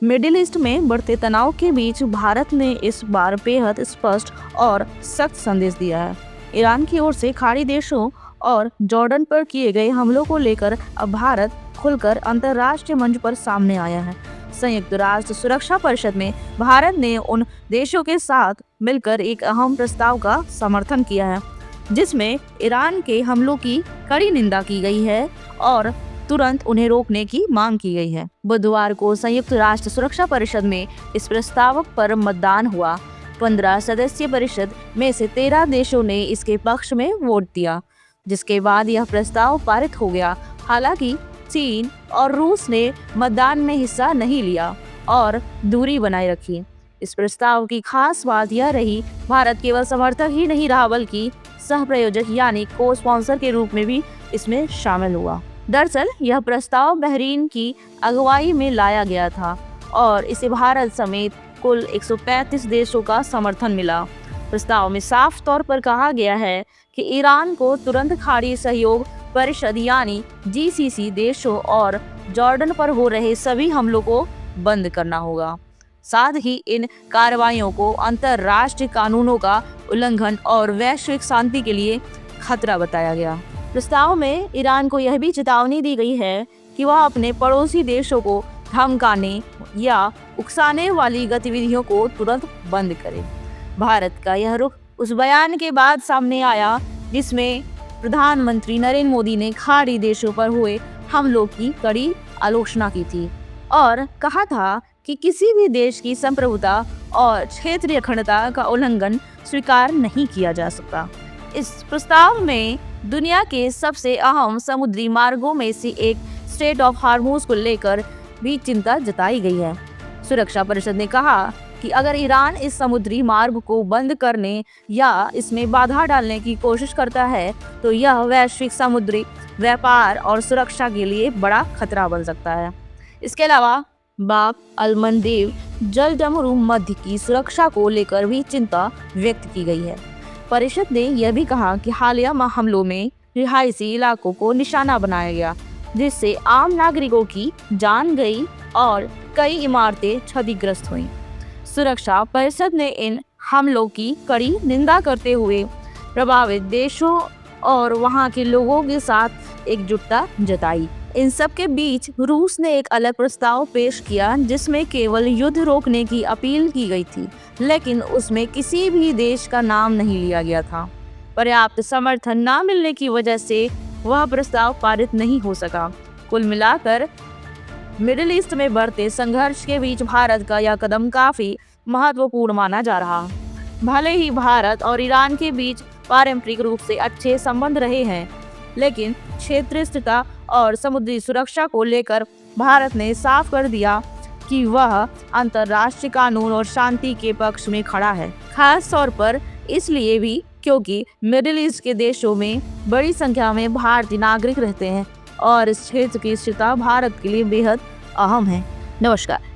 Middle east में बढ़ते तनाव के बीच भारत ने इस बार बेहद स्पष्ट और सख्त संदेश दिया है। ईरान की ओर से खाड़ी देशों और जॉर्डन पर किए गए हमलों को लेकर अब भारत खुलकर अंतर्राष्ट्रीय मंच पर सामने आया है। संयुक्त राष्ट्र सुरक्षा परिषद में भारत ने उन देशों के साथ मिलकर एक अहम प्रस्ताव का समर्थन किया है, जिसमें ईरान के हमलों की कड़ी निंदा की गई है और तुरंत उन्हें रोकने की मांग की गई है। बुधवार को संयुक्त राष्ट्र सुरक्षा परिषद में इस प्रस्ताव पर मतदान हुआ। 15 सदस्यीय परिषद में से 13 देशों ने इसके पक्ष में वोट दिया, जिसके बाद यह प्रस्ताव पारित हो गया। हालांकि चीन और रूस ने मतदान में हिस्सा नहीं लिया और दूरी बनाए रखी। इस प्रस्ताव की खास बात यह रही, भारत केवल समर्थक ही नहीं रहा बल्कि सह प्रायोजक यानी को स्पॉन्सर के रूप में भी इसमें शामिल हुआ। दरअसल यह प्रस्ताव बहरीन की अगुवाई में लाया गया था और इसे भारत समेत कुल 135 देशों का समर्थन मिला। प्रस्ताव में साफ तौर पर कहा गया है कि ईरान को तुरंत खाड़ी सहयोग परिषद यानी जीसीसी देशों और जॉर्डन पर हो रहे सभी हमलों को बंद करना होगा। साथ ही इन कार्रवाइयों को अंतर्राष्ट्रीय कानूनों का उल्लंघन और वैश्विक शांति के लिए खतरा बताया गया। प्रस्ताव में ईरान को यह भी चेतावनी दी गई है कि वह अपने पड़ोसी देशों को धमकाने या उकसाने वाली गतिविधियों को तुरंत बंद करे। भारत का यह रुख उस बयान के बाद सामने आया जिसमें प्रधानमंत्री नरेंद्र मोदी ने खाड़ी देशों पर हुए हमलों की कड़ी आलोचना की थी और कहा था कि किसी भी देश की संप्रभुता और क्षेत्रीय अखंडता का उल्लंघन स्वीकार नहीं किया जा सकता। इस प्रस्ताव में दुनिया के सबसे अहम समुद्री मार्गों में से एक स्ट्रेट ऑफ हार्मूज को लेकर भी चिंता जताई गई है। सुरक्षा परिषद ने कहा कि अगर ईरान इस समुद्री मार्ग को बंद करने या इसमें बाधा डालने की कोशिश करता है तो यह वैश्विक समुद्री व्यापार और सुरक्षा के लिए बड़ा खतरा बन सकता है। इसके अलावा बाब अल-मंदेब जलडमरू मध्य की सुरक्षा को लेकर भी चिंता व्यक्त की गई है। परिषद ने यह भी कहा कि हालिया हमलों में रिहायशी इलाकों को निशाना बनाया गया, जिससे आम नागरिकों की जान गई और कई इमारतें क्षतिग्रस्त हुईं। सुरक्षा परिषद ने इन हमलों की कड़ी निंदा करते हुए प्रभावित देशों और वहां के लोगों के साथ एकजुटता जताई। इन सब के बीच रूस ने एक अलग प्रस्ताव पेश किया जिसमें केवल युद्ध रोकने की अपील की गई थी, लेकिन उसमें किसी भी देश का नाम नहीं लिया गया था। पर्याप्त समर्थन न मिलने की वजह से वह प्रस्ताव पारित नहीं हो सका। कुल मिलाकर मिडिल ईस्ट में बढ़ते संघर्ष के बीच भारत का यह कदम काफी महत्वपूर्ण माना जा रहा। भले ही भारत और ईरान के बीच पारंपरिक रूप से अच्छे संबंध रहे हैं, लेकिन क्षेत्रीय स्थिरता और समुद्री सुरक्षा को लेकर भारत ने साफ कर दिया कि वह अंतर्राष्ट्रीय कानून और शांति के पक्ष में खड़ा है। खास तौर पर इसलिए भी क्योंकि मिडिल ईस्ट के देशों में बड़ी संख्या में भारतीय नागरिक रहते हैं और इस क्षेत्र की स्थिरता भारत के लिए बेहद अहम है। नमस्कार।